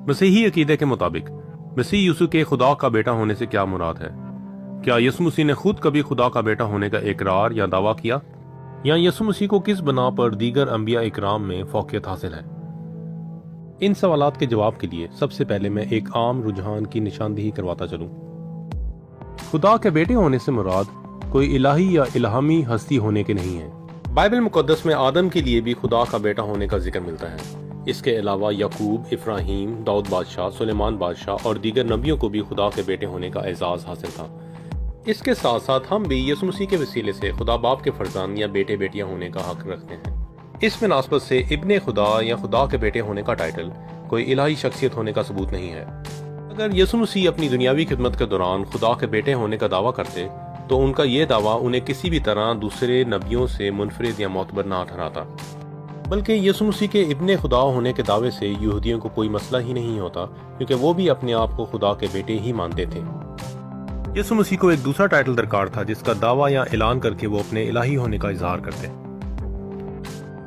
मसीही अकीदे के मुताबिक मसीह यीशु के खुदा का बेटा होने से क्या मुराद है? क्या यीशु मसीह ने खुद कभी खुदा का बेटा होने का इकरार या दावा किया, या यीशु मसीह को किस बना पर दीगर अंबिया इकराम में फौकियत हासिल है? इन सवालात के जवाब के लिए सबसे पहले मैं एक आम रुझान की निशानदेही करवाता चलूं। खुदा के बेटे होने से मुराद कोई इलाही या इल्हामी हस्ती होने के नहीं है। बाइबल मुकद्दस में आदम के लिए भी खुदा का बेटा होने का जिक्र मिलता है। इसके अलावा यकूब, इब्राहीम, दाऊद बादशाह, सुलेमान बादशाह और दीगर नबियों को भी खुदा के बेटे होने का एजाज हासिल था। इसके साथ साथ हम भी यीशु मसीह के वसीले से खुदा बाप के फरजान या बेटे बेटियां होने का हक रखते हैं। इस मुनासबत से इब्ने खुदा या खुदा के बेटे होने का टाइटल कोई इलाही शख्सियत होने का सबूत नहीं है। अगर यीशु मसीह अपनी दुनियावी खिदमत के दौरान खुदा के बेटे होने का दावा करते तो उनका ये दावा उन्हें किसी भी तरह दूसरे नबियों से मुनफरिद या मोतबर ना ठहराता, बल्कि यीशु मसीह के इब्ने खुदा होने के दावे से यहूदियों को कोई मसला ही नहीं होता, क्योंकि वो भी अपने आप को खुदा के बेटे ही मानते थे। यीशु मसीह को एक दूसरा टाइटल दरकार था जिसका दावा या ऐलान करके वो अपने इलाही होने का इजहार करते,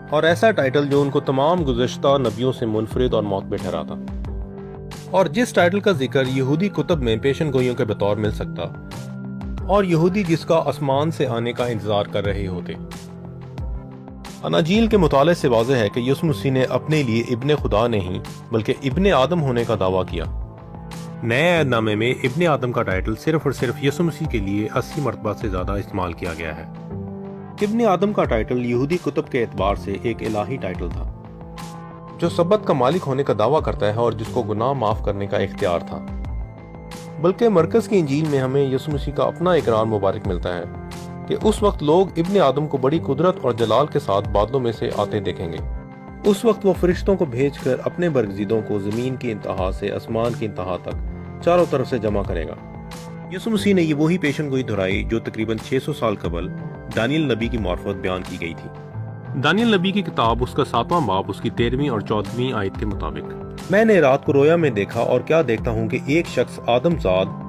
और ऐसा टाइटल जो उनको तमाम गुज़श्ता नबियों से मुनफरिद और मोतबर ठहराता, और जिस टाइटल का जिक्र यहूदी कुतब में पेशन गोइयों के बतौर मिल सकता, और यहूदी जिसका आसमान से आने का इंतजार कर रहे होते। अनाजील के मुताले से वाज़ेह है कि यीशु मसीह ने अपने लिए इब्ने खुदा नहीं बल्कि इब्ने आदम होने का दावा किया। नए अहदनामे में इब्ने आदम का टाइटल सिर्फ और सिर्फ यीशु मसीह के लिए 80 मरतबा से ज़्यादा इस्तेमाल किया गया है। इब्ने आदम का टाइटल यहूदी कुतुब के एतबार से एक इलाही टाइटल था, जो सबत का मालिक होने का दावा करता है और जिसको गुनाह माफ़ करने का इख्तियार था। बल्कि मरकज़ की इंजील में हमें यीशु मसीह का अपना इकरार मुबारक मिलता है कि उस वक्त लोग इब्ने आदम को बड़ी कुदरत और जलाल के साथ बादलों में से आते देखेंगे। उस वक्त वो फरिश्तों को भेजकर अपने बरगज़ीदों को ज़मीन की इंतहा से आसमान की इंतहा तक चारों तरफ से जमा करेगा। यीशु मसीह ने ये वही पेशन गोई दोहराई जो तकरीबन 600 साल कबल दानियल नबी की मार्फत बयान की गई थी। दानियल नबी की किताब उसका 7वां बाब उसकी 13वीं और 14वीं आयत के मुताबिक, मैंने रात को रोया में देखा और क्या देखता हूँ कि एक शख्स आदमजाद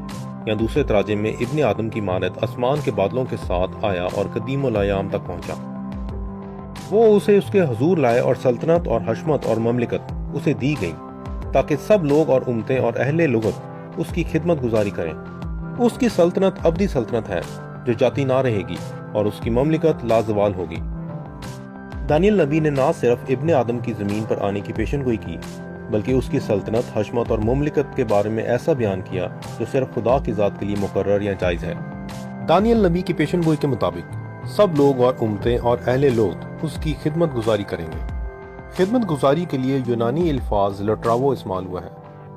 या दूसरे तराजिम में इब्ने आदम की मानत आसमान के बादलों के साथ आया और कदीमुल अयाम तक पहुंचा। वो उसे उसके हुजूर लाए और सल्तनत और हशमत और ममलिकत उसे दी गई ताकि सब लोग और उम्मतें और अहले लुगत उसकी खिदमत गुजारी करें। उसकी सल्तनत अब्दी सल्तनत है जो जाती ना रहेगी और उसकी ममलिकत लाजवाल होगी। दानियल नबी ने ना सिर्फ इब्ने आदम की ज़मीन पर आने की पेशनगोई की बल्कि उसकी सल्तनत, हशमत और मुमलिकत के बारे में ऐसा बयान किया जो सिर्फ खुदा की ज़ात के लिए मुकर्रर या जायज़ है। दानियल नबी की पेशनगोई के मुताबिक सब लोग और उम्मतें और अहले लोग उसकी खिदमत गुजारी करेंगे। खिदमत गुजारी के लिए यूनानी अल्फाज लट्रावो इस्तेमाल हुआ है,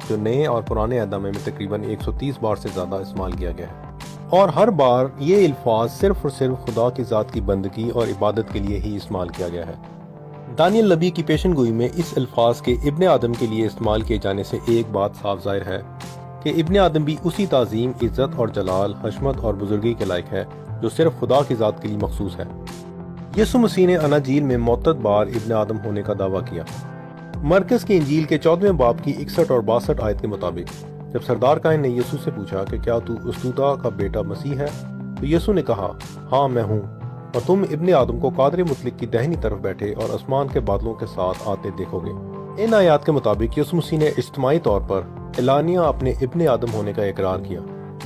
जो नए और पुराने अहदनामे में तकरीबन 130 बार से ज़्यादा इस्तेमाल किया गया है, और हर बार ये अल्फाज सिर्फ और सिर्फ खुदा की ज़ात की बंदगी और इबादत के लिए ही इस्तेमाल किया गया है। दानियल नबी की पेशनगोई में इस अल्फाज के इब्ने आदम के लिए इस्तेमाल किए जाने से एक बात साफ ज़ाहिर है कि इब्ने आदम भी उसी ताज़ीम, इज़्ज़त और जलाल, हशमत और बुजुर्गी के लायक है जो सिर्फ खुदा की ज़ात के लिए मखसूस है। यीशु मसीह ने अनाजील में मुअत्तद बार इब्ने आदम होने का दावा किया। मरकज़ की इंजील के 14वें बाब की 61 और 62 आयत के मुताबिक जब सरदार कायन ने यीशु से पूछा कि क्या तू उसतुदा का बेटा मसीह है, तो यीशु ने कहा, हाँ मैं हूँ, और तुम इब्ने आदम को कादर मुतलिक की दाहिनी तरफ बैठे और आसमान के बादलों के साथ आते देखोगे। इन आयात के मुताबिक यीशु मसीह ने इज्तिमाई तौर पर एलानिया अपने इब्ने आदम होने का इकरार किया,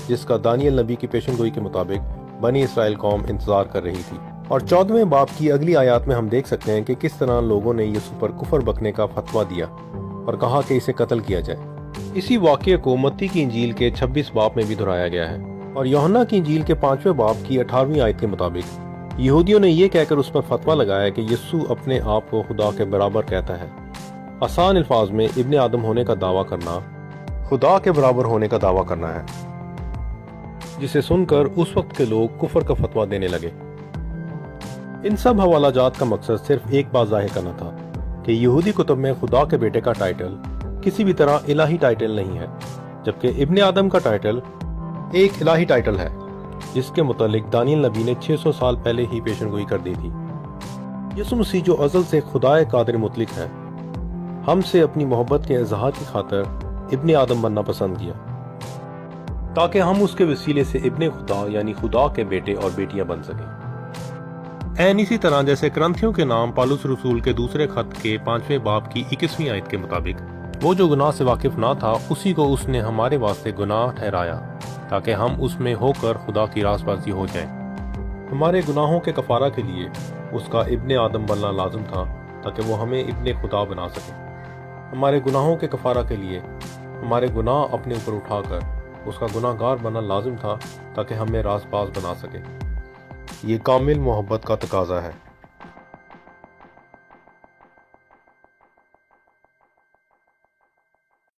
जिसका दानियल नबी की पेशनगोई के मुताबिक बनी इसराइल कौम इंतजार कर रही थी। और 14वें बाब की अगली आयात में हम देख सकते हैं कि किस तरह लोगों ने यीशु पर कुफर बकने का फतवा दिया और कहा कि इसे कत्ल किया जाए। इसी वाक़ये को मत्ती की इंजील के 26 बाब में भी दोहराया गया है, और यूहन्ना की इंजील के 5वें बाब की 18वीं आयत के मुताबिक यहूदियों ने यह कहकर उस पर फतवा लगाया कि यीशु अपने आप को खुदा के बराबर कहता है। आसान अल्फाज में इब्ने आदम होने का दावा करना खुदा के बराबर होने का दावा करना है, जिसे सुनकर उस वक्त के लोग कुफर का फतवा देने लगे। इन सब हवालाजात का मकसद सिर्फ एक बात जाहिर करना था कि यहूदी कुतुब में खुदा के बेटे का टाइटल किसी भी तरह इलाही टाइटल नहीं है, जबकि इब्ने आदम का टाइटल एक इलाही टाइटल है जिसके मुतालिक दानियल नबी ने 600 साल पहले ही पेशनगोई कर दी थी। यीशु मसीह जो अज़ल से खुदाए कादिर मुतलिक है, हमसे अपनी मोहब्बत के इजहार की खातिर इब्ने आदम बनना पसंद किया ताकि हम उसके वसीले से इब्ने खुदा यानी खुदा के बेटे और बेटियां बन सकें। ऐन इसी तरह जैसे करंथियों के नाम पालूस रसूल के दूसरे खत के 5वें बाब की 21वीं आयत के मुताबिक وہ جو گناہ سے واقف نہ تھا اسی کو اس نے ہمارے واسطے گناہ ٹھہرایا تاکہ ہم اس میں ہو کر خدا کی راست بازی ہو جائیں۔ ہمارے گناہوں کے کفارہ کے لیے اس کا ابن آدم بننا لازم تھا تاکہ وہ ہمیں ابن خدا بنا سکے۔ ہمارے گناہوں کے کفارہ کے لیے ہمارے گناہ اپنے اوپر اٹھا کر اس کا گناہ گار بننا لازم تھا تاکہ ہمیں راست باز بنا سکے۔ یہ کامل محبت کا تقاضا ہے۔